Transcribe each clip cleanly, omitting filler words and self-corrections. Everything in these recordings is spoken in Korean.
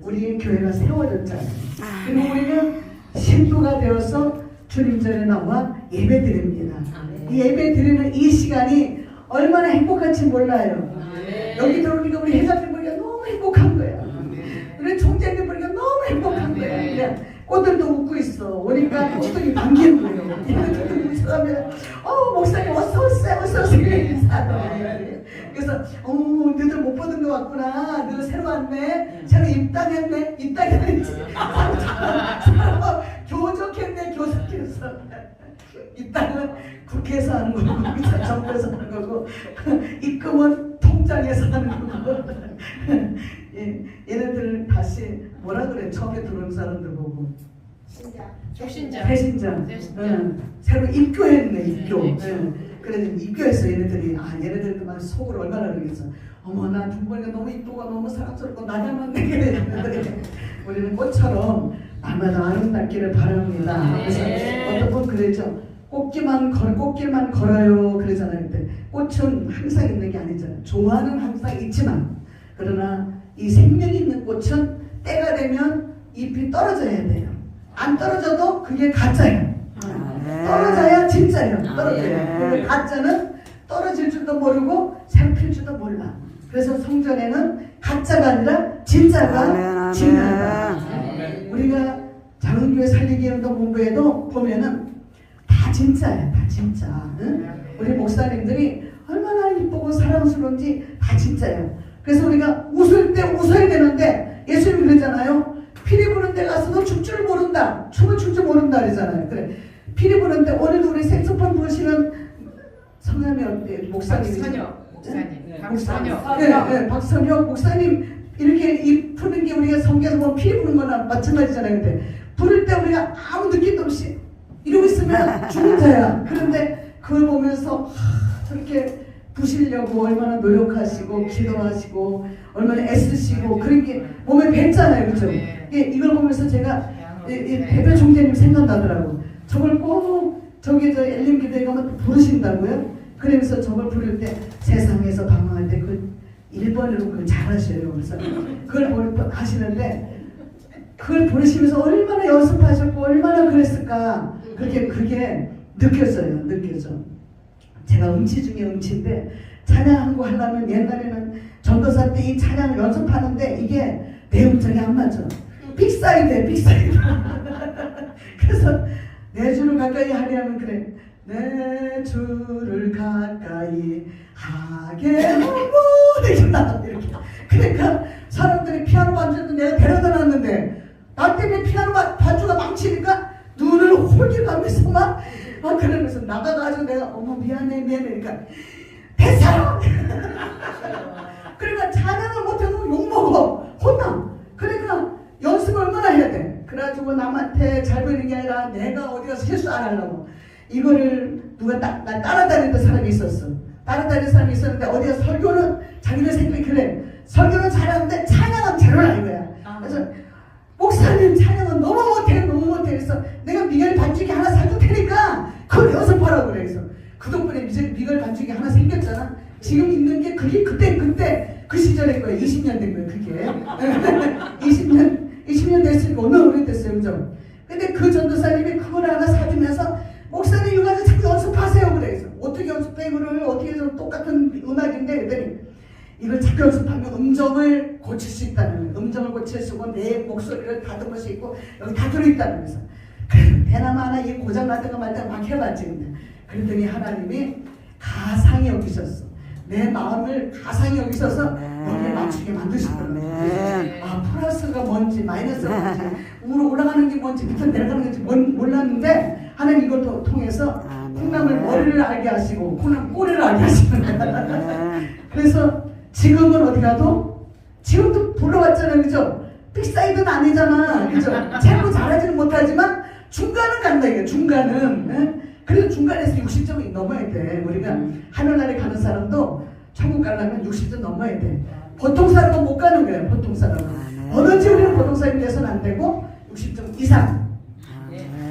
우리 교회가 세워졌잖아요. 그리고 우리는 신도가 되어서 주님 전에 나와 예배 드립니다. 이 예배 드리는 이 시간이 얼마나 행복한지 몰라요. 여기 들어오니까 우리 회장님 보니까 너무 행복한 거야. 우리 총재님 보니까 너무 행복한 거야. 그냥 꽃들도 웃고 있어. 오니까 꽃들이 반기는 거예요. 얘네들도 웃어가면 목사님 어서 오세요, 어서 오세요 인사하더라고요. 그래서 너희들 못 보던 거 같구나. 너희들 새로 왔네. 새로 입당했네. 입당했지. 교족했네. 교섭했어. 입당은 국회에서 하는 거고 정부에서 하는 거고 입금은 통장에서 하는 거고 얘네들 다시 뭐라 그래. 처음에 들어온 사람들 보고 배신자. 새로 입교했네. 입교. 그래서 입교했어. 얘네들이. 얘네들도 막 속으로 얼마나 그러겠어. 어머 나 두번이가 너무 이쁘고 너무 사랑스럽고 나 닮았네. 그래. 우리는 꽃처럼 날마다 아름답기를 바랍니다. 그래서 어떤 분 그랬죠. 꽃길만 걸어요 그러잖아요. 근데 꽃은 항상 있는 게 아니잖아요. 조화는 항상 있지만 그러나 이 생명 있는 꽃은 때가 되면 잎이 떨어져야 돼요. 안 떨어져도 그게 가짜예요. 떨어져야 진짜예요. 떨어져요. 가짜는 떨어질 줄도 모르고 새필 줄도 몰라. 그래서 성전에는 가짜가 아니라 진짜가 진짜다. 우리가 작은교회 살리기 운동 공부에도 보면은 다 진짜야. 다 진짜. 응? 우리 목사님들이 얼마나 이쁘고 사랑스러운지 다 진짜예요. 그래서 우리가 웃을 때 웃어야 되는데 예수님이 그러잖아요. 피리 부는 데 가서도 출 줄 모른다. 춤을 출 줄 모른다 그러잖아요. 그래. 피리 부는 데 오늘도 우리 색소폰 부시는 성함이 어때요? 목사님. 박선혁 목사님. 네. 박선혁. 네, 박선혁 목사님 이렇게 입 푸는 게 우리가 성경에서 보면 피리 부는 거나 마찬가지잖아요. 근데 부를 때 우리가 아무 느낌도 없이 이러고 있으면 죽는 자야. 그런데 그걸 보면서 저렇게 부시려고 얼마나 노력하시고 기도하시고 얼마나 애쓰시고 그런 게 몸에 뱄잖아요. 그렇죠? 이걸 보면서 제가 대표 총재님 생각나더라고. 저걸 꼭 저기 저 엘림 기도에 가면 부르신다고요? 그러면서 저걸 부를 때 세상에서 방황할 때 그 1번으로 그걸 잘하셔요. 그래서 그걸 하시는데 그걸 부르시면서 얼마나 연습하셨고 얼마나 그랬을까. 그게 느껴져요. 느껴져. 제가 음치 중에 음치인데 찬양 한 거 하려면 옛날에는 전도사 때 이 찬양을 연습하는데 이게 내 음정이 안 맞죠. 빅사이드에 빅사이드. 그래서 내 주를 가까이 하려면 그래. 내 주를 가까이 하게 하고 이렇게. 그러니까 사람들이 피아노 반주도 내가 데려다 놨는데 나 때문에 피아노 반주가 망치니까 눈을 홀기가면서 막 그러면서 나가가지고 내가 어머 미안해 그러니까 됐어요. 그러니까 찬양을 못해도 욕먹어 혼나. 그러니까 연습을 얼마나 해야 돼. 그래가지고 남한테 잘 보이는 게 아니라 내가 어디 가서 실수 안 하려고 이거를 누가 나 따라다니는 사람이 있었어. 따라다니는 사람이 있었는데 어디가 설교는 자기들 생각이 그래. 설교는 잘하는데 찬양은 제로라 이거야. 그래서 목사님 찬양은 너무 못해. 그래서 내가 미겔 반죽이 하나 사줄 테니까 그걸 연습하라고 그래. 그래서 그 덕분에 미겔 반죽이 하나 생겼잖아. 지금 있는 게 그게 그때 그 시절의 거예요. 20년 된 거예요. 그게 20년 됐으니까 얼마나 오래됐어요. 그죠? 근데 그 전도사님이 그걸 하나 사주면서 목사님 이거 가지고 자꾸 연습하세요. 그래서 어떻게 연습해 이거를 어떻게 해서 똑같은 음악인데 그랬더니 이걸 자꾸 연습하면 음정을 고칠 수 있다는 거예요. 음정을 고칠 수 있고 내 목소리를 다듬을 수 있고 여기 다 들어있다는 거예요. 그래서 대나마 하나 이 고장 났던 거 말든 막 해봤지. 근데 그랬더니 하나님이 가상히 여기셨어. 내 마음을 가상히 여기셔서 여기에 맞추게 만드시더라고요. 플러스가 뭔지 마이너스가 뭔지 위로 올라가는 게 뭔지 밑으로 내려가는 건지 몰랐는데 하나님 이걸 통해서 콩나물 머리를 알게 하시고 콩나물 꼬리를 알게 하시는 거예요. 그래서 지금은 어디 가도 지금도 불러왔잖아요. 그죠? 빅사이드는 아니잖아. 그죠? 최고 잘하지는 못하지만 중간은 간다 이게 중간은. 예? 그래서 중간에서 60점이 넘어야 돼. 우리가 하늘나라에 가는 사람도 천국 가려면 60점 넘어야 돼. 보통 사람은 못 가는 거예요. 보통 사람은. 뭐든지 우리는 보통 사람이 돼서는 안 되고 60점 이상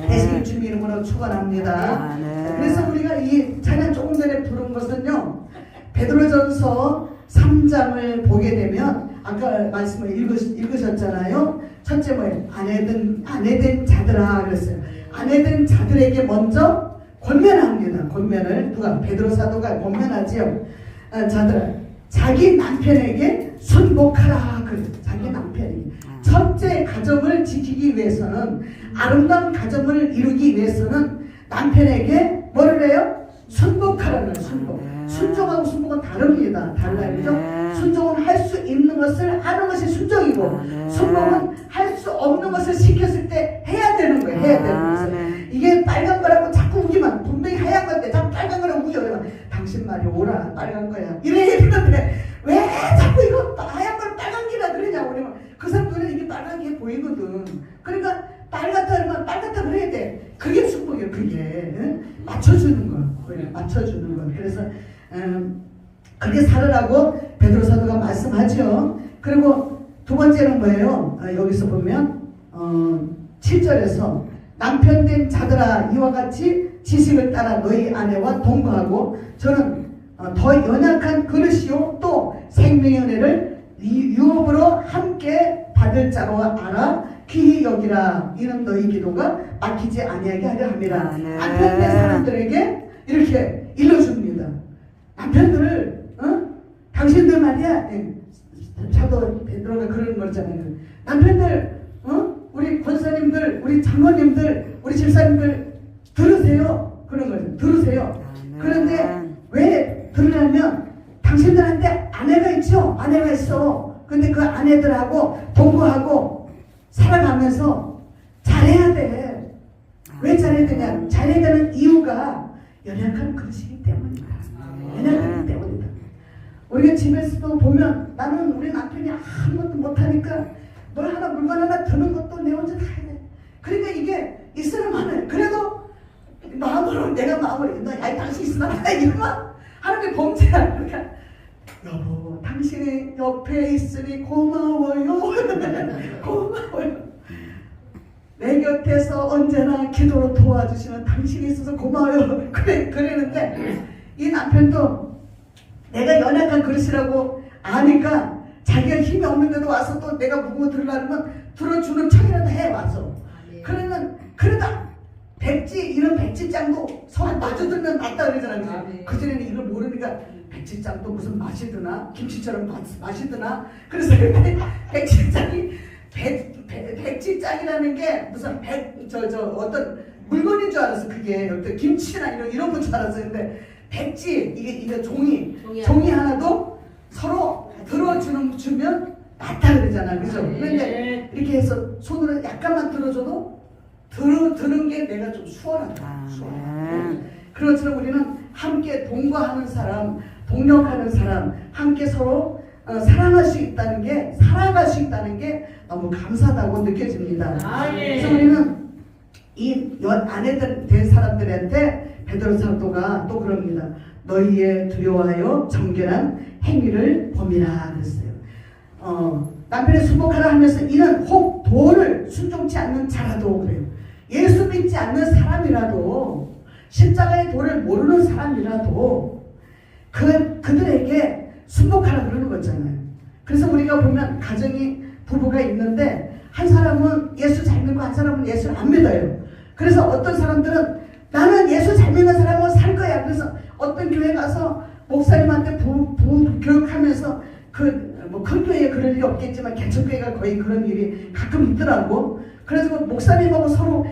되시길 주님 이름으로 축원합니다. 그래서 우리가 이 찬양 조금 전에 부른 것은요. 베드로전서 3장을 보게 되면 아까 말씀을 읽으셨잖아요. 첫째 뭐예요? 아내된 자들아 그랬어요. 아내된 자들에게 먼저 권면합니다. 권면을 누가? 베드로 사도가 권면하지요. 자들아 자기 남편에게 순복하라 그래요. 자기 남편에게. 첫째 가정을 지키기 위해서는 아름다운 가정을 이루기 위해서는 남편에게 뭐를 해요? 순복하라는 순복. 순종하고 순복은 다릅니다. 달라요. 그죠? 순종은 할 수 있는 것을 하는 것이 순종이고 순복은 할 수 없는 것을 시켰을 때 해야 되는 거예요. 해야 되는 것을. 이게 빨간 거라고 자꾸 우기만 분명히 하얀 건데 자꾸 빨간 거라고 우겨. 그러면 당신 말이 오라 빨간 거야. 이래 얘기하는데 왜 자꾸 이거 하얀 걸 빨간 기라 그러냐고 그러면 그 사람 눈에 이게 빨간 게 보이거든. 그러니까 빨갛다 그러면 빨갛다 그래야 돼. 그게 순복이에요. 그게 응? 맞춰주는 거. 맞춰주는 거. 그래서 그렇게 살으라고 베드로 사도가 말씀하죠. 그리고 두 번째는 뭐예요? 여기서 보면 7절에서 남편된 자들아 이와 같이 지식을 따라 너희 아내와 동거하고 저는 더 연약한 그릇이요 또 생명의 은혜를 유업으로 함께 받을 자로 알아 귀히 여기라. 이는 너희 기도가 막히지 아니하게 하려 함이라. 남편된 사람들에게 이렇게 일러줍니다. 남편들을 당신들 말이야. 사도 베드로가 그런 거잖아요. 남편들 우리 권사님들 우리 장로님들 우리 집사님들 들으세요. 그런 거죠. 들으세요. 그런데 왜 들으려면 당신들한테 아내가 있죠. 아내가 있어. 근데 그 아내들하고 동거하고 살아가면서 잘해야 돼. 왜 잘해야 되냐? 잘해야 되는 이유가 연약한 그릇이기 때문이다. 연약하기 때문이다. 우리가 집에서도 보면 나는 우리 남편이 아무것도 못하니까 뭘 하나 물건 하나 드는 것도 내 혼자 다 해야 돼. 그러니까 이게 있으면 하네. 그래도 마음으로 내가 마음으로 야 당신 있으나 이러면 하나님의 범죄야. 그러니까 여보 당신이 옆에 있으니 고마워요. 고마워요. 내 곁에서 언제나 기도로 도와주시는 당신이 있어서 고마워요. 그랬는데 이 남편도 내가 연약한 그릇이라고 아니까 자기가 힘이 없는데도 와서 또 내가 무거워 들으려면 들어주는 척이라도 해 와서. 그러면 그러다 이런 백지장도 서로 마주들면 낫다 그러잖아요. 그전에는 이걸 모르니까 백지장도 무슨 맛이 드나 김치처럼 맛이 드나 그래서 백지장이 백지장이라는 게 무슨 어떤 물건인 줄 알았어. 그게 어떤 김치나 이런 건 줄 알았었는데 백지 이게 종이 하나도 서로 들어주면 낫다 그러잖아. 그죠? 그런데 이렇게 해서 손으로 약간만 들어줘도 드는 게 내가 좀 수월하다. 그렇지만 우리는 함께 동거하는 사람, 동력하는 사람, 함께 서로 살아갈 수 있다는 게 너무 감사하다고 느껴집니다. 그래서 우리는 이 아내들 된 사람들한테 베드로 사도가 또 그럽니다. 너희의 두려워하여 정결한 행위를 범이라 그랬어요. 남편의 순복하라 하면서 이는 혹 도를 순종치 않는 자라도 그래요. 예수 믿지 않는 사람이라도 십자가의 도를 모르는 사람이라도 그들에게 순복하라 그러는 거잖아요. 그래서 우리가 보면 가정이 부부가 있는데 한 사람은 예수 잘 믿고 한 사람은 예수를 안 믿어요. 그래서 어떤 사람들은 나는 예수 잘 믿는 사람하고 살 거야. 그래서 어떤 교회 가서 목사님한테 교육하면서 큰 교회에 그럴 일이 없겠지만 개척교회가 거의 그런 일이 가끔 있더라고. 그래서 목사님하고 서로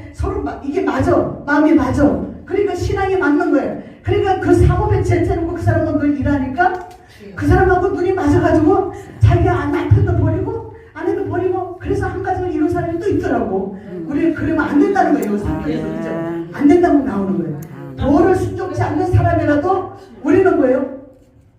이게 맞아. 마음이 맞아. 그러니까 신앙이 맞는 거예요. 그러니까 그 사모배 제쳐놓고 그 사람하고 늘 일하니까 그 사람하고 눈이 맞아가지고 자기가 남편도 버리고 아내도 버리고 그래서 한 가정을 이룬 사람이 또 있더라고. 우리 그러면 안 된다는 거예요. 성경에서 그죠? 안 된다고 나오는 거예요. 도를 순종치 않는 사람이라도 우리는 뭐예요?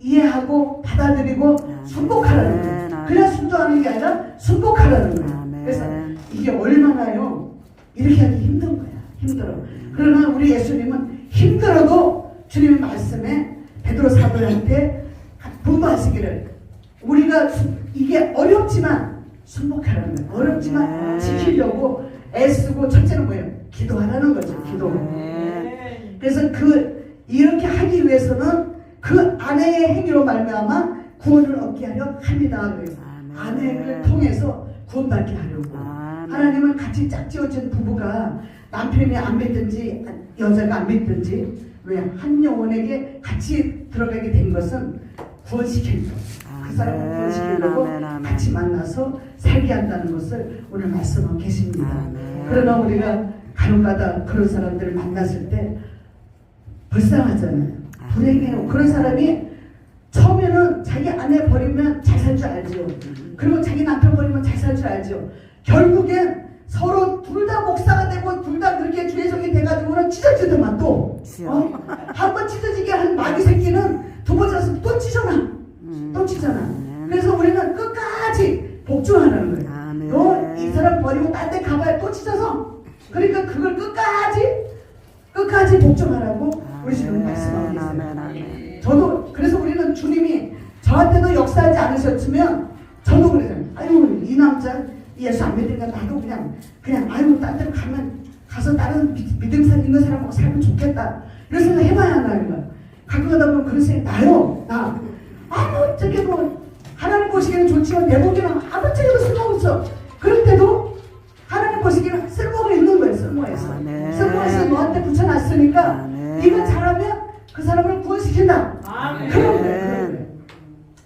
이해하고 받아들이고 순복하라는 거예요. 그냥 순종하는 게 아니라 순복하라는 거예요. 그래서 이게 얼마나요? 이렇게 하기 힘든 거야. 힘들어. 그러나 우리 예수님은 힘들어도 주님의 말씀에 베드로 사도한테 분부하시기를 우리가 이게 어렵지만 순복하라는 거예요. 어렵지만 지키려고 애쓰고 첫째는 뭐예요? 기도하라는 거죠. 기도. 그래서 이렇게 하기 위해서는 그 아내의 행위로 말미암아 구원을 얻게 하려 합니다. 그래요. 아내를 통해서 구원받게 하려고. 하나님은 같이 짝지어진 부부가 남편이 안 믿든지 여자가 안 믿든지 왜 한 영혼에게 같이 들어가게 된 것은 구원시키려고. 그 사람을 구원시키려고 같이 만나서 살게 한다는 것을 오늘 말씀하고 계십니다. 그러나 우리가 간혹가다 그런 사람들을 만났을 때 불쌍하잖아요. 불행해요. 그런 사람이 처음에는 자기 아내 버리면 잘 살 줄 알죠. 그리고 자기 남편 버리면 잘 살 줄 알죠. 결국엔 서로 둘 다 목사가 되고 둘 다 그렇게 주의성이 돼가지고는 찢어지더만 또. 한 번 찢어지게 한 마귀 새끼는 두 번째 와서 또 찢어나. 또 찢어나. 그래서 우리는 끝까지 복종하는 거예요. 너 이 사람 버리고 딴 데 가봐야 또 찢어서. 그러니까 그걸 끝까지 복종하라고 우리 지금 말씀하고 계세요. 저도 그래서 우리는 주님이 저한테도 역사하지 않으셨으면 저도 그러잖아요. 아유 이 남자 예수 안 믿으니까 나도 그냥 아유 딴 데로 가서 다른 믿음 있는 사람하고 살면 좋겠다 이런 생각 해봐야 하나요? 가끔 가다 보면 그런 생각이 나요. 아무 저게 뭐 하나님 보시기에는 좋지만 내 보기에는 아무 쪽에도 쓸모없어. 그럴 때도 하나님 보시기에는 쓸모가 있는 거예요. 쓸모에서 너한테 붙여놨으니까 네가 잘하면 그 사람을 구원시킨다. 그런 거예요.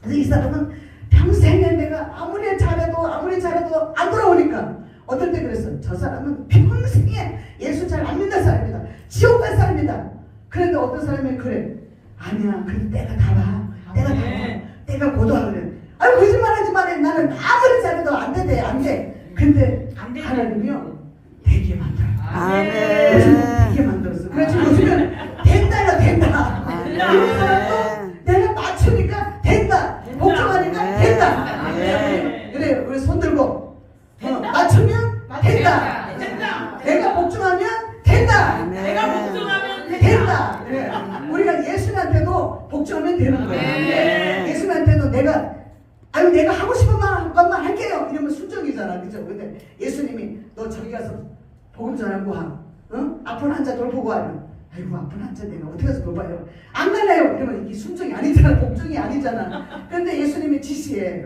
그래서 이 사람은 평생에 내가 아무리 잘해도 안 돌아오니까 어떨 때 그랬어. 저 사람은 평생에 예수 잘 안 믿는 사람이다. 지옥 갈 사람이다. 그런데 어떤 사람이 그래. 아니야. 그래도 때가 다 와. 때가 고도하 그래. 아유 거짓말하지 마래. 나는 아무리 잘해도 안 돼. 근데 하나님이요 되게 만들어. 되게 만들었어. 그래서 요즘은 된다. 이 사람도 내가 맞추니까 된다. 복종하니까 된다. 그래 우리 손 들고 맞추면 된다. 내가 복종하면 된다. 된다. 그래. 우리가 예수님한테도 복종하면 되는 거야. 예수님한테도 내가 하고 싶은 것만 할게요. 이러면 순종이잖아. 그죠? 근데 예수님이 너 저기 가서 복음 전하고 와. 아픈 환자 돌보고 하면 아이고 아픈 환자 내가 어떻게 해서 돌봐요. 안 갈래요. 이러면 이게 순종이 아니잖아. 복종이 아니잖아. 그런데 예수님이 지시해.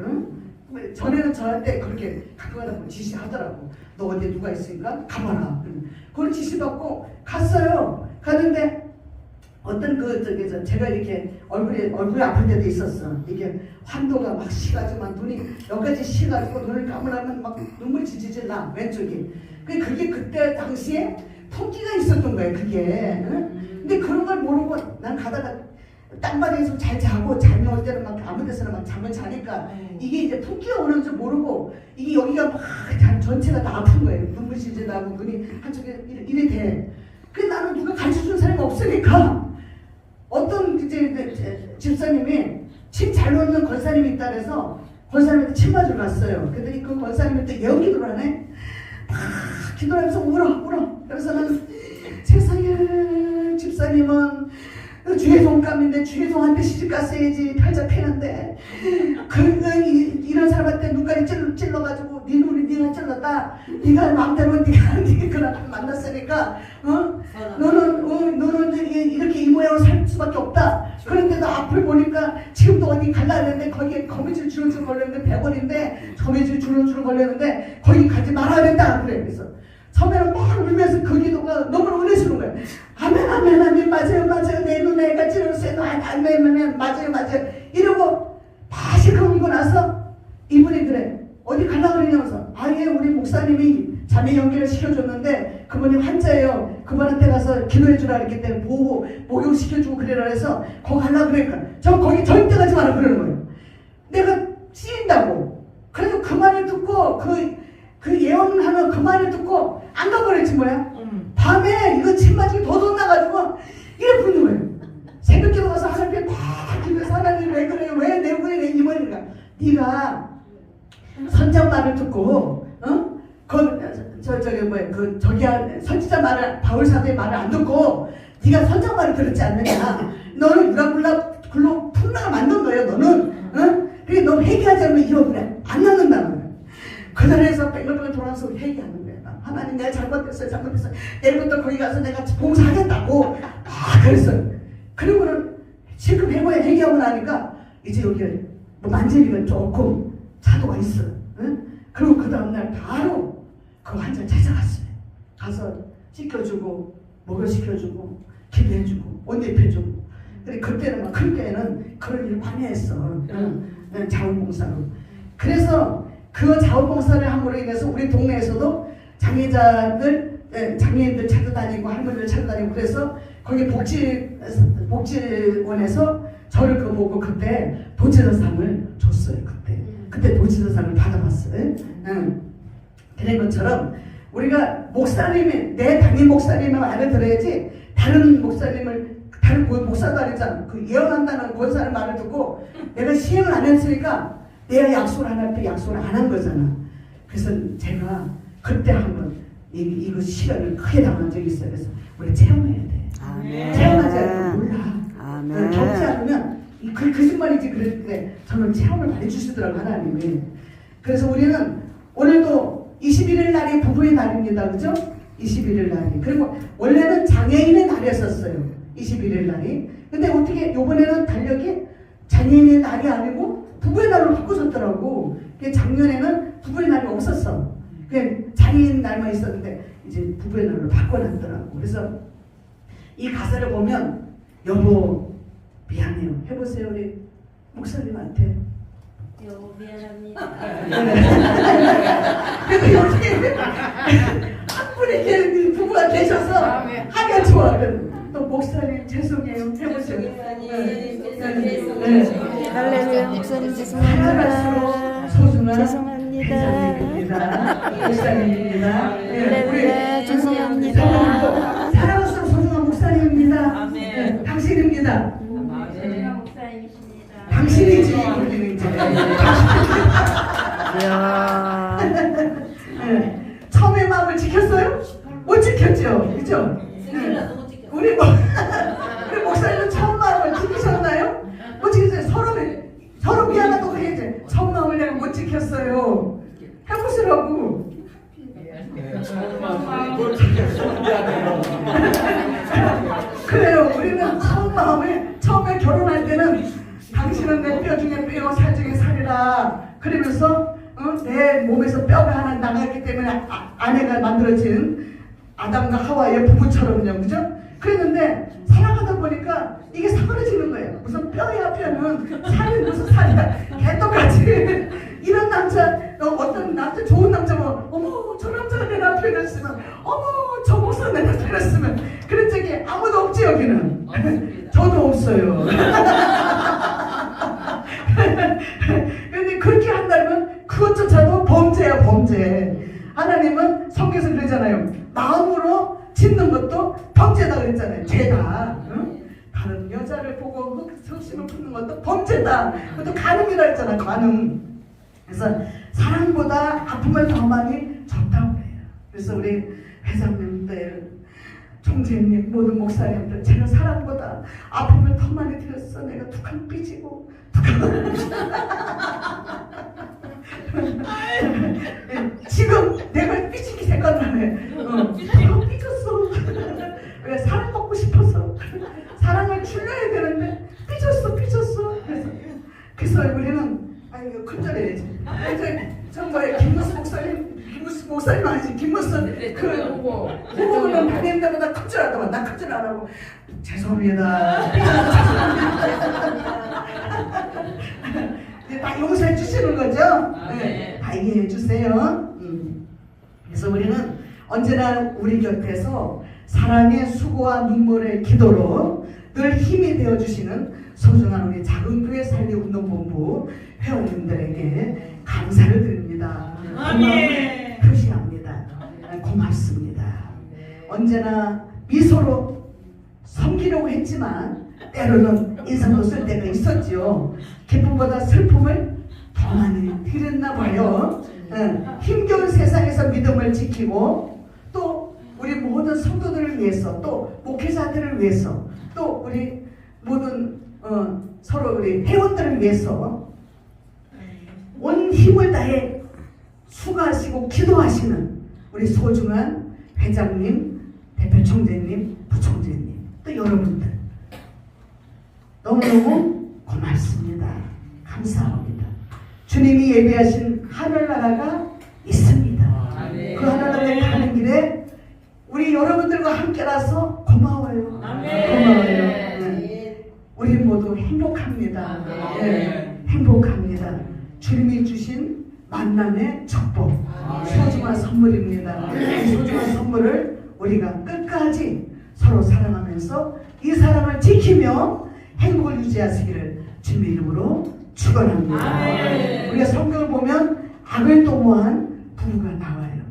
전에는 저한테 그렇게 가끔 가다 보면 지시하더라고. 너 어디에 누가 있으니까 가봐라. 그걸 지시받고 갔어요. 갔는데 어떤 제가 이렇게 얼굴이 아플 때도 있었어. 이게 환도가 막 시가지만 눈이 여기까지 시가지고 눈을 감으라면 막 눈물 지지질 나 왼쪽이. 그게 그때 당시에 통기가 있었던 거예요. 그게. 근데 그런 걸 모르고 난 가다가 땅바닥에서 잘 자고 잠이 올 때는 막 아무 데서나 막 잠을 자니까 이게 이제 통기가 오는 줄 모르고 이게 여기가 막 전체가 다 아픈 거예요. 눈물 지지질 나고 눈이 한쪽에 이래 돼. 그래서 나는 누가 가르쳐준 사람이 없으니까 어떤 이제 집사님이 침 잘 놓는 권사님이 있다 그래서 권사님한테 침 맞으러 갔어요. 그랬더니 그 권사님이 또 예언 기도를 하네. 막 기도하면서 울어. 그래서 나는 세상에 집사님은 주의 종감인데 주의 종한테 시집 갔어야지 팔자 패는데 이런 사람한테 눈까지 찔러가지고 네 눈이 네가 찔렀다. 네가 마음대로 네가 그날 만났으니까 너는 이렇게 이 모양으로 살 수밖에 없다. 그런데도 앞을 보니까 지금도 어디 갈라 했는데 거기에 거미줄 주렁주렁 걸렸는데 100원인데 거미줄 주렁주렁 걸렸는데 거기 가지 말아야 된다. 그래. 그래서 처음에는 막 울면서 그 기도가 너무 은혜스러운 거예요. 아멘 맞아요 내 눈에 애가 찔렀어요. 아멘 맞아요 이러고 다시 그 울고 나서 이분이 그래 어디 갈라 그러냐면서 아예 우리 목사님이 자매 연결을 시켜줬는데 그분이 환자예요. 그분한테 가서 기도해 주라 그랬기 때문에 목욕 시켜주고 그래라 해서 거기 갈라 그러니까 저 거기 절대 가지 마라 그러는 거예요. 내가 쓰인다고. 그래서 그 말을 듣고 그 예언하는 그 말을 듣고 안 가버렸지 뭐야. 밤에 이거 침 맞으면 더 돋나가지고 이래 부르는 거예요. 새벽기도 가서 하나님께 막 기도해서 하나님 왜 그래요? 왜 내 분이 왜 이 머리인가? 네가 선장 말을 듣고 선지자 말을 바울 사도의 말을 안 듣고 네가 선장 말을 들었지 않느냐? 너는 유라굴라 굴로 풍랑을 만든 거예요. 너는 그게 너 회개하지 않으면 잃어버려. 안 낳는다는 거야. 그 자리에서 뺑글뺑글 돌아서 회개하는 거야. 하나님 내가 잘못했어요. 내일부터 거기 가서 내가 봉사하겠다고 그랬어요. 그리고는 실컷 회개하고 나니까 이제 여기 뭐 만지니까 조금 사도가 있어. 응? 그리고 그 다음날 바로 그 환자 찾아갔어요. 가서 씻겨주고 목을 식혀주고 기도해주고 옷 입혀주고. 근데 그때는 막 그때는 그런 일 많이 했어. 자원봉사로. 그래서 그 자원봉사를 함으로 인해서 우리 동네에서도 장애인들 찾아다니고 할머니들 찾아다니고 그래서 거기 복지원에서 저를 그 보고 그때 도지사상을 줬어요. 그때 도지사상을 받아봤어요. 그런 것처럼 우리가 목사님이 내 담임 목사님의 말을 들어야지 다른 목사도 아니잖아. 그 예언한다는 권사의 말을 듣고 내가 시행을 안 했으니까 내가 약속을 안 할 때 약속을 안 한 거잖아. 그래서 제가 그때 한번 이거 시간을 크게 당한 적이 있어요. 그래서 우리 체험해야 돼. 체험하지 않으면 몰라. 겪지 않으면 그 거짓말이지. 그랬는데 저는 체험을 많이 주시더라고 하나님이. 그래서 우리는 오늘도 21일 날이 부부의 날입니다. 그죠? 21일 날이. 그리고 원래는 장애인의 날이었었어요. 21일 날이. 근데 어떻게 요번에는 달력이 장애인의 날이 아니고 부부의 날로 바꿔줬더라고. 작년에는 부부의 날이 없었어. 장애인 날만 있었는데 이제 부부의 날로 바꿔놨더라고. 그래서 이 가사를 보면 여보 미안해요. 해보세요. 우리 목사님한테. 여보 미안합니다. 그래서 여기 한 분이 부부가 계셔서 하기가 좋아. 또 목사님 죄송해요. 해보세요. 할렐루야. 목사님 살아갈수록 죄송합니다. 소중한 죄송합니다. 회장님입니다. 목사님입니다. 할렐루야. 죄송합니다. 살아갈수록 소중한 목사님입니다. 당신입니다. 소중한 목사님이십니다. 당신이지. 우리는 이제 이야. 처음에 마음을 지켰어요? 못 지켰죠? 그죠? 생일라도 못 지켰어요. 우리 목사님은 처음 마음을 지키셨나요? 못 지켰어요. 서로 미안하다고 해야지. 처음 마음을 내가 못 지켰어요. 해보시라고. 그래요. 우리는 처음에 결혼할 때는 당신은 내 뼈 중에 뼈, 살 중에 살이라. 그러면서 내 몸에서 뼈가 하나 나갔기 때문에 아내가 만들어진 아담과 하와의 부부처럼요. 그죠? 그랬는데 살아가다 보니까 이게 사그러지는 거예요. 무슨 뼈야 뼈는 살이 무슨 살이야. 개떡같이 이런 남자 어떤 남자 좋은 남자면 어머 저 남자가 내 남편이었으면 어머 저 목사 내 남편이었으면 그런 적이 아무도 없지 여기는. 저도 없어요. 근데 그렇게 한다면 그것조차도 범죄야 범죄. 하나님은 성경에서 그러잖아요. 마음으로 짓는 것도 범죄다 그랬잖아요. 죄다. 응? 다른 여자를 보고 성심을 품는 것도 범죄다. 그것도 간음이라 했잖아. 간음. 그래서 사랑보다 아픔을 더 많이 줬다고 그래요. 그래서 우리 회장님들, 총재님, 모든 목사님들 제가 사랑보다 아픔을 더 많이 드렸어. 내가 툭하면 삐지고 지금 내가 삐지기 생각나네. 삐졌어. 왜 사랑 받고 싶어서 사랑을 줄여야 되는데 삐졌어. 그래서 우리는 이거 큰절해야지. 정말 김무수 목사님 아니지. 김무수 후보는 다닐 때마다 큰절하더만. 나 큰절 안 하고 죄송합니다. 다 용서해 주시는 거죠? 네. 다 이해해 주세요. 그래서 우리는 언제나 우리 곁에서 사랑의 수고와 눈물의 기도로 늘 힘이 되어 주시는 소중한 우리 작은 교회 살리 운동본부 회원님들에게 감사를 드립니다. 고마움을 표시합니다. 고맙습니다. 언제나 미소로 섬기려고 했지만 때로는 인상도 쓸 때가 있었지요. 기쁨보다 슬픔을 더 많이 드렸나 봐요. 힘겨운 세상에서 믿음을 지키고 또 우리 모든 성도들을 위해서 또 목회자들을 위해서 또 우리 모든 서로 우리 회원들을 위해서 온 힘을 다해 수고하시고 기도하시는 우리 소중한 회장님, 대표 총재님, 부총재님 또 여러분들 너무너무 고맙습니다. 감사합니다. 주님이 예비하신 하늘나라가 있습니다. 아멘. 그 하늘나라에 가는 길에 우리 여러분들과 함께라서 고마워요. 아멘. 고마워요. 네. 우리 모두 행복합니다. 아멘. 네, 행복합니다. 주님이 주신 만남의 축복, 소중한 선물입니다. 이 소중한 선물을 우리가 끝까지 서로 사랑하면서 이 사랑을 지키며 행복을 유지하시기를 주님의 이름으로 축원합니다. 아멘. 우리가 성경을 보면 악을 도모한 부부가 나와요.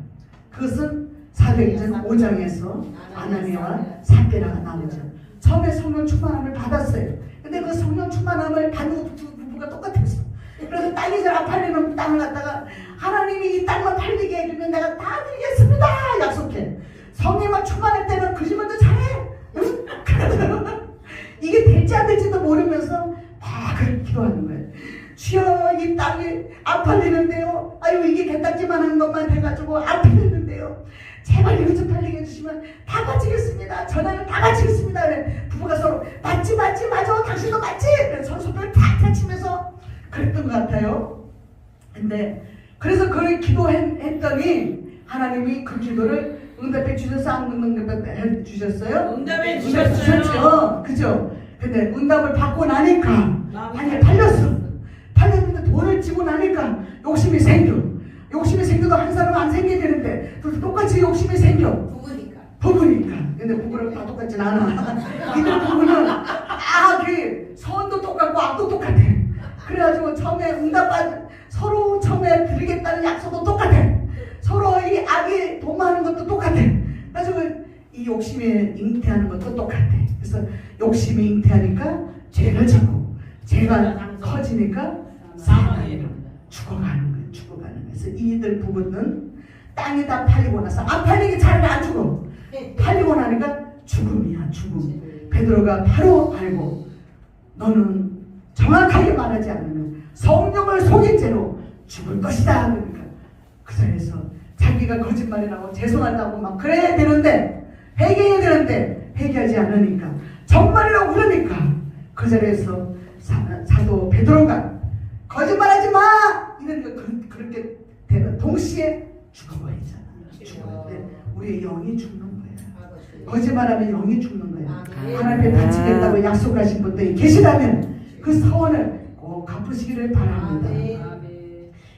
그것은 사도행전 5장에서 아나니아와 삽비라가 나오죠. 처음에 성령 충만함을 받았어요. 근데 그 성령 충만함을 받는 두 부부가 똑같았어. 그래서 땅이 잘 안 팔리는 땅을 갖다가 하나님이 이 땅만 팔리게 해주면 내가 다 드리겠습니다 약속해. 성령만 충만할 때는 거짓말도 잘해. 응? 그래서 이게 될지 안 될지도 모르면서 막 그렇게 기도하는 거예요. 주여 이 땅이 안 팔리는데요. 아유 이게 개딱지만 한 것만 돼가지고 안 팔리는데요. 제발 이것 좀 팔리게 해주시면 다 바치겠습니다. 전화를 다 바치겠습니다. 그래. 부부가 서로 맞지 맞지 맞아 당신도 맞지. 그래서 손을 탁탁 치면서 그랬던 것 같아요. 근데 그래서 그걸 기도했더니 하나님이 그 기도를 응답해 주셔서 안 응답해 주셨어요? 응답해 주셨죠. 그죠? 근데 응답을 받고 나니까 아니 팔렸어. 팔렸는데 돈을 지고 나니까 욕심이 생겨. 욕심이 생겨도 한 사람은 안 생기게 되는데 또 똑같이 욕심이 생겨. 부부니까. 근데 부부랑 다 똑같진 않아. 이들 부부는 그 선도 똑같고 악도 똑같아. 그래가지고 처음에 응답받 서로 처음에 드리겠다는 약속도 똑같아. 서로 이 악이 도모하는 것도 똑같아. 그래가지고 이 욕심에 잉태하는 것도 똑같아. 그래서 욕심이 잉태하니까 죄를 짓고 죄가 커지니까 사망이 죽어가는 거예요. 죽어가는 거예요. 그래서 이들 부부는 땅이 다 팔리고 나서 안 팔리기 차라리 안 죽어. 팔리고 나니까 죽음이야 죽음. 베드로가 바로 알고 너는 정확하게 말하지 않으면 성령을 속인 채로 죽을 것이다. 그러니까 그 자리에서 자기가 거짓말이라고 죄송하다고 막 그래야 되는데 회개해야 되는데 회개하지 않으니까 정말이라고 그러니까 그 자리에서 사도 베드로가 거짓말하지 마 이런 거 그렇게 되면 동시에 죽어버리잖아. 죽어버리는데 우리의 영이 죽는 거야. 거짓말하면 영이 죽는 거야. 하나님께 바치겠다고 약속하신 분들이 계시다면 그 서원을 꼭 갚으시기를 바랍니다.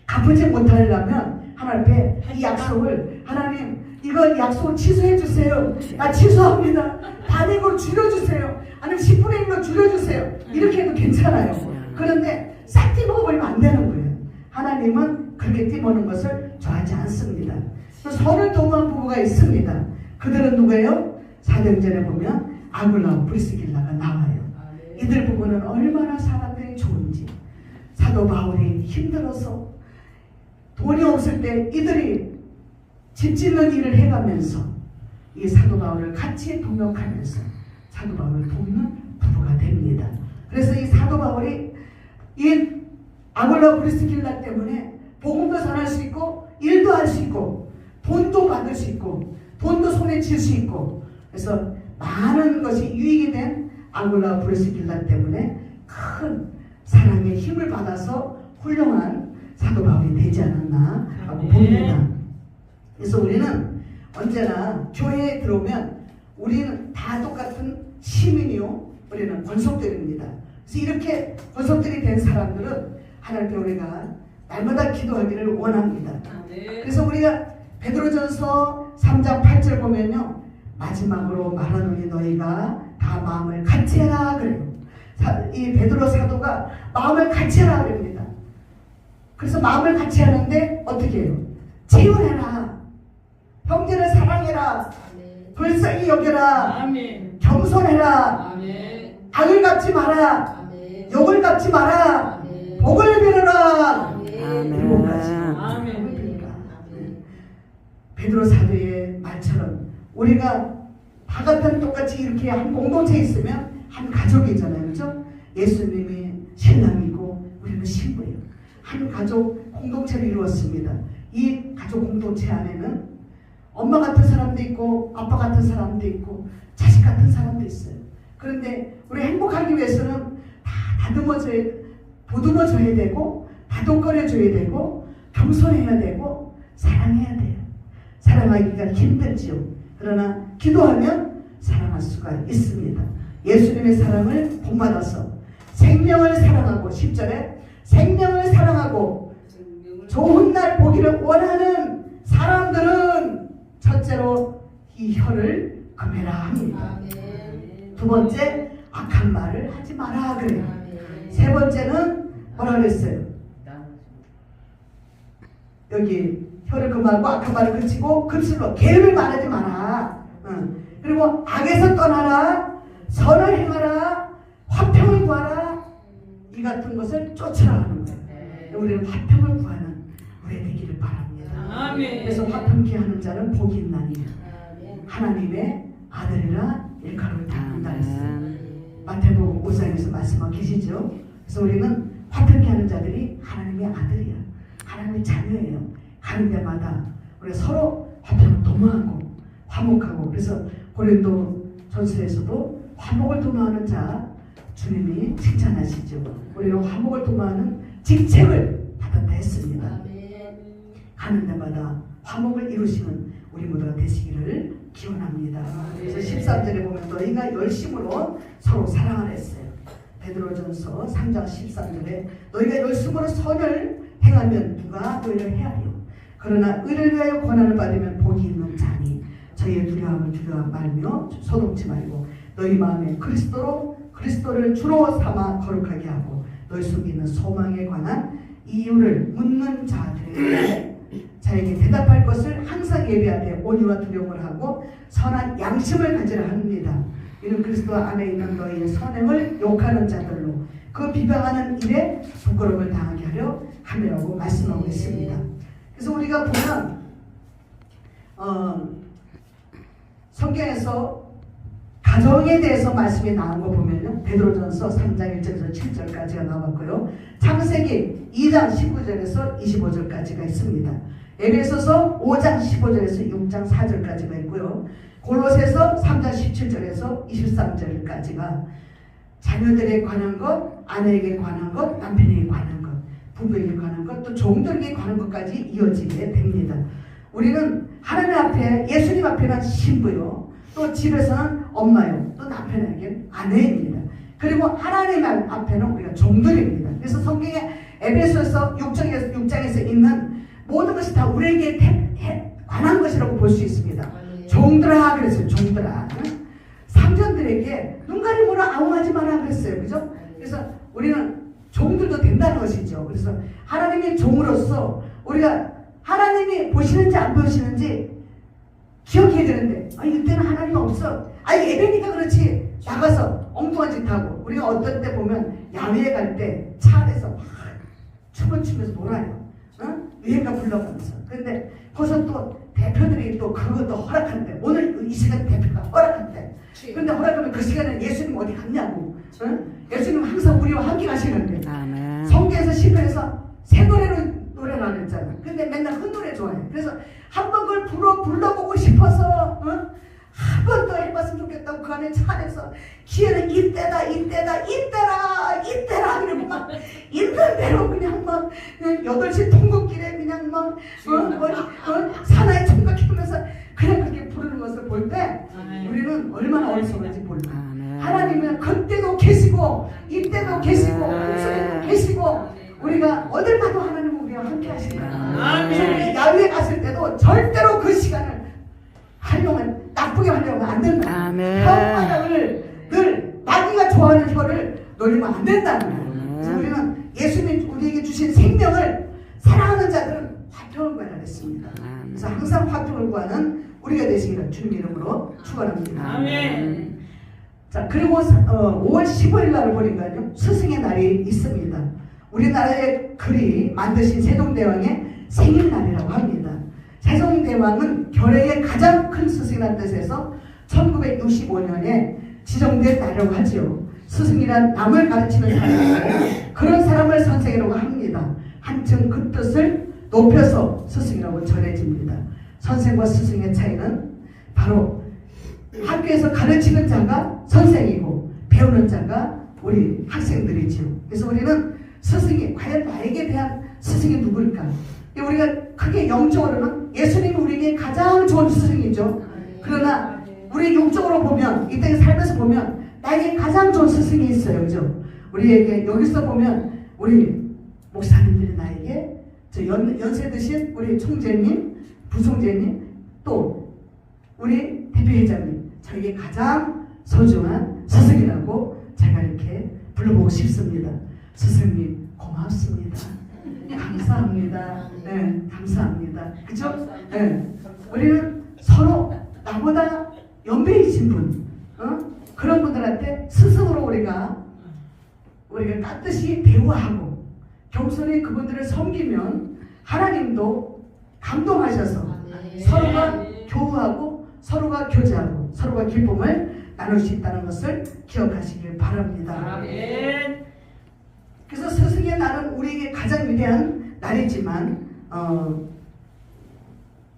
갚지 못하려면 하나님 이 약속을 하나님 이거 약속 취소해 주세요. 나 취소합니다. 반액으로 줄여주세요. 아니면 10분의 1로 줄여주세요. 이렇게 해도 괜찮아요. 그런데 싹 띠먹어버리면 안 되는 거예요. 하나님은 그렇게 띠먹는 것을 좋아하지 않습니다. 선을 도모한 부부가 있습니다. 그들은 누구예요? 사도행전에 보면 아굴라와 브리스길라가 나와요. 이들 부부는 얼마나 사람들이 좋은지. 사도 바울이 힘들어서 돈이 없을 때 이들이 집 짓는 일을 해가면서 이 사도 바울을 같이 동역하면서 사도 바울을 돕는 부부가 됩니다. 그래서 이 사도 바울이 이 아굴라 브리스길라 때문에 복음도 전할 수 있고 일도 할 수 있고 돈도 받을 수 있고 돈도 손에 쥘 수 있고 그래서 많은 것이 유익이 된 아굴라 브리스길라 때문에 큰 사랑의 힘을 받아서 훌륭한 사도 바울이 되지 않았나 하고 봅니다. 그래서 우리는 언제나 교회에 들어오면 우리는 다 똑같은 시민이요. 우리는 권속들입니다. 그래서 이렇게 권속들이 된 사람들은 하나님께 우리가 날마다 기도하기를 원합니다. 그래서 우리가 베드로전서 3장 8절 보면요. 마지막으로 말하노니 너희가 다 마음을 같이 해라 그래요. 이 베드로 사도가 마음을 같이 하라 그럽니다. 그래서 마음을 같이 하는데 어떻게 해요? 치유해라. 형제를 사랑해라. 불쌍히 여겨라. 겸손해라. 악을 갚지 마라. 욕을 갚지 마라. 복을 빌어라. 일곱 가지 복을 빌어라. 베드로 사도의 말처럼 우리가 다 같은 똑같이 이렇게 한 공동체에 있으면 한 가족이잖아요. 그렇죠? 예수님이 신랑이고 우리는 신부예요. 한 가족 공동체를 이루었습니다. 이 가족 공동체 안에는 엄마 같은 사람도 있고 아빠 같은 사람도 있고 자식 같은 사람도 있어요. 그런데 우리 행복하기 위해서는 다 보듬어줘야 되고 다독거려줘야 되고 겸손해야 되고 사랑해야 돼요. 사랑하기가 힘들지요. 그러나 기도하면 사랑할 수가 있습니다. 예수님의 사랑을 본받아서 생명을 사랑하고 10절에 생명을 사랑하고 좋은 날 보기를 원하는 사람들은 첫째로 이 혀를 금해라 합니다. 두 번째 악한 말을 하지 마라 그래요. 세 번째는 뭐라 그랬어요? 여기 혀를 금하고 악한 말을 그치고 급술로 계획을 말하지 마라. 그리고 악에서 떠나라. 선을 행하라. 화평을 구하라. 이 같은 것을 쫓으라 하는 거예요. 우리는 화평을 구하는 우리 되기를 바랍니다. 아멘. 그래서 화평케 하는 자는 복이 있나니 하나님의 아들이라 일컬음을 받는다 했어요. 마태복음 5장에서 말씀하고 계시죠. 그래서 우리는 화평케 하는 자들이 하나님의 아들이야. 하나님의 자녀예요. 가는 데마다 우리가 서로 화평을 도모하고 화목하고, 그래서 고린도 전서에서도 화목을 도모하는 자 주님이 칭찬하시죠. 우리가 화목을 도모하는 직책을 받았다 했습니다. 가는 데마다 화목을 이루시는 우리 모두가 되시기를 기원합니다. 그래서 13절에 보면 너희가 열심으로 서로 사랑을 했어요. 베드로전서 3장 13절에 너희가 열심으로 선을 행하면 누가 너희를 헤아려. 그러나 의를 위하여 고난을 받으면 복이 있는 자니 저희의 두려움을 두려워 말며 소동치 말고 너희 마음에 그리스도를 주로 삼아 거룩하게 하고 너희 속에 있는 소망에 관한 이유를 묻는 자들에게 자에게 대답할 것을 항상 예비하되 온유와 두려움을 하고 선한 양심을 가지라 합니다. 이는 그리스도 안에 있는 너희의 선행을 욕하는 자들로 그 비방하는 일에 부끄러움을 당하게 하려 함이라고 말씀하고 있습니다. 그래서 우리가 보면 성경에서 가정에 대해서 말씀이 나온 거 보면요, 베드로전서 3장 1절에서 7절까지가 나왔고요, 창세기 2장 19절에서 25절까지가 있습니다. 에베소서 5장 15절에서 6장 4절까지가 있고요, 골로새서 3장 17절에서 23절까지가 자녀들에 관한 것, 아내에게 관한 것, 남편에게 관한 것, 부부에게 관한 것, 또 종들에게 관한 것까지 이어지게 됩니다. 우리는 하나님 앞에, 예수님 앞에는 신부요, 또 집에서는 엄마요, 또 남편에게는 아내입니다. 그리고 하나님 앞에는 우리가 종들입니다. 그래서 성경에 에베소서 6장에서 있는 모든 것이 다 우리에게 관한 것이라고 볼 수 있습니다. 종들아 그랬어요. 종들아. 상전들에게 눈 가리므로 아웅하지 마라 그랬어요. 그죠? 그래서 우리는 종들도 된다는 것이죠. 그래서 하나님의 종으로서 우리가 하나님이 보시는지 안 보시는지 기억해야 되는데, 이때는 하나님 없어. 예배니까 그렇지. 나가서 엉뚱한 짓 하고, 우리가 어떤 때 보면 야외에 갈 때 차 안에서 막 춤을 추면서 놀아요. 유행가 불러가면서. 근데 거기서 또 대표들이 또 그것도 허락한대. 오늘 이 시간 대표가 허락한대. 근데 허락하면 그 시간에 예수님 어디 갔냐고. 예수님 항상 우리와 함께 가시는데. 아멘. 성경에서 시편에서 새 노래로 노래를 안 했잖아. 근데 맨날 흠노래 좋아해. 그래서 한 번 그걸 불러보고 싶어서 한 번 더 해봤으면 좋겠다고 그 안에 차 안에서 기회는 이때다 이때라 이러고 막 있는 대로 그냥 막 8시 통곡길에 그냥 막 사나이 총각하면서 그냥 그렇게 부르는 것을 볼 때 우리는 얼마나 어리석은지 몰라. 하나님은 그때도 계시고 이때도 계시고 한순에도 계시고 우리가 어딜 가도 하나님은 우리와 함께 하십니다. 그래서 야외에 갔을 때도 절대로 그 시간을 나쁘게 하려면 안 된다. 혀바닥을 늘 마귀가 좋아하는 혀를 놀리면 안 된다는 거예요. 그래서 우리는 예수님 우리에게 주신 생명을 사랑하는 자들은 화평을 구하라 했습니다. 그래서 항상 화평을 구하는 우리가 되시기를 주님 이름으로 축원합니다. 아멘. 자, 그리고 5월 15일 날을 보니까요, 스승의 날이 있습니다. 우리나라의 글이 만드신 세종대왕의 생일날이라고 합니다. 세종대왕은 결의의 가장 큰 스승이라는 뜻에서 1965년에 지정된 날이라고 하지요. 스승이란 남을 가르치는 사람이고 그런 사람을 선생이라고 합니다. 한층 그 뜻을 높여서 스승이라고 전해집니다. 선생과 스승의 차이는 바로 학교에서 가르치는 자가 선생이고 배우는 자가 우리 학생들이지요. 그래서 우리는 스승이 과연 나에게 대한 스승이 누굴까? 우리가 크게 영적으로는 예수님이 우리에게 가장 좋은 스승이죠. 그러나 우리 영적으로 보면, 이 땅에 살면서 보면 나에게 가장 좋은 스승이 있어요. 그죠? 우리에게 여기서 보면 우리 목사님들이 나에게 저 연세 드신 우리 총재님, 부총재님, 또 우리 대표회장님, 저에게 가장 소중한 스승이라고 제가 이렇게 불러보고 싶습니다. 스승님 고맙습니다. 감사합니다. 네, 감사합니다. 그죠? 네, 우리는 서로 나보다 연배이신 분, 그런 분들한테 스승으로 우리가 깍듯이 대우하고 겸손히 그분들을 섬기면 하나님도 감동하셔서 서로가 교우하고 서로가 교제하고 서로가 기쁨을 나눌 수 있다는 것을 기억하시길 바랍니다. 그래서 스승의 날은 우리에게 가장 위대한 날이지만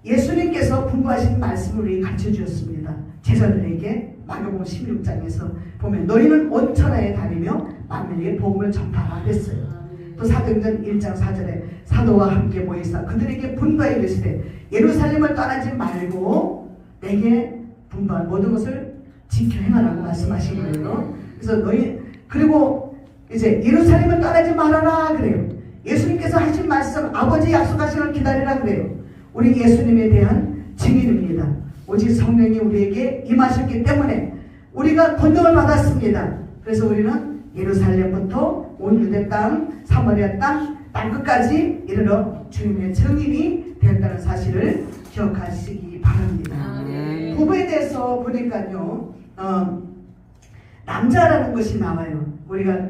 예수님께서 분부하신 말씀을 우리에게 가르쳐 주셨습니다. 제자들에게 마가복음 16장에서 보면 너희는 온 천하에 다니며 만민에게 복음을 전파하라 했어요. 또 사도행전 1장 4절에 사도와 함께 모이사 그들에게 분부하여 이르시되 예루살렘을 떠나지 말고 내게 분부한 모든 것을 지켜 행하라고 말씀하신 거예요. 그래서 너희 그리고 이제 예루살렘을 떠나지 말아라 그래요. 예수님께서 하신 말씀 아버지 약속하신 걸 기다리라 그래요. 우리 예수님에 대한 증인입니다. 오직 성령이 우리에게 임하셨기 때문에 우리가 권능을 받았습니다. 그래서 우리는 예루살렘부터 온 유대 땅, 사마리아 땅 끝까지 이르러 주님의 증인이 되었다는 사실을 기억하시기 바랍니다. 부부에 대해서 보니까요, 남자라는 것이 나와요. 우리가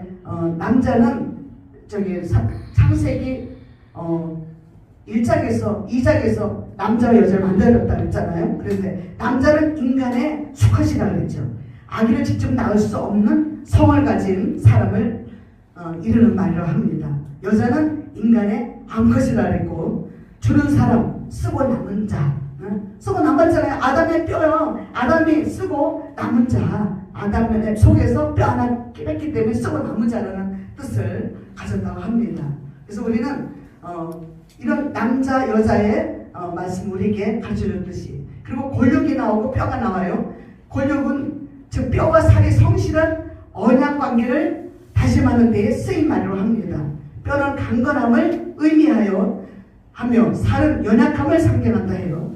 남자는 저기 창세기 1장에서 2장에서 남자와 여자를 만들었다 그랬잖아요. 그런데 남자는 인간의 수컷이라 그랬죠. 아기를 직접 낳을 수 없는 성을 가진 사람을 이르는 말이라고 합니다. 여자는 인간의 암컷이라 그랬고 주는 사람, 쓰고 남은 자. 쓰고 남았잖아요. 아담의 뼈요. 아담이 쓰고 남은 자. 아담의 속에서 뼈 하나 끼었기 때문에 쓰고 남은 자라는 뜻을 가졌다고 합니다. 그래서 우리는 이런 남자 여자의 말씀 우리에게 가르쳐줬듯이 그리고 골육이 나오고 뼈가 나와요. 골육은 즉 뼈와 살이 성실한 언약 관계를 다짐하는 데에 쓰인 말이라고 합니다. 뼈는 강건함을 의미하여 하며 살은 연약함을 상징한다 해요.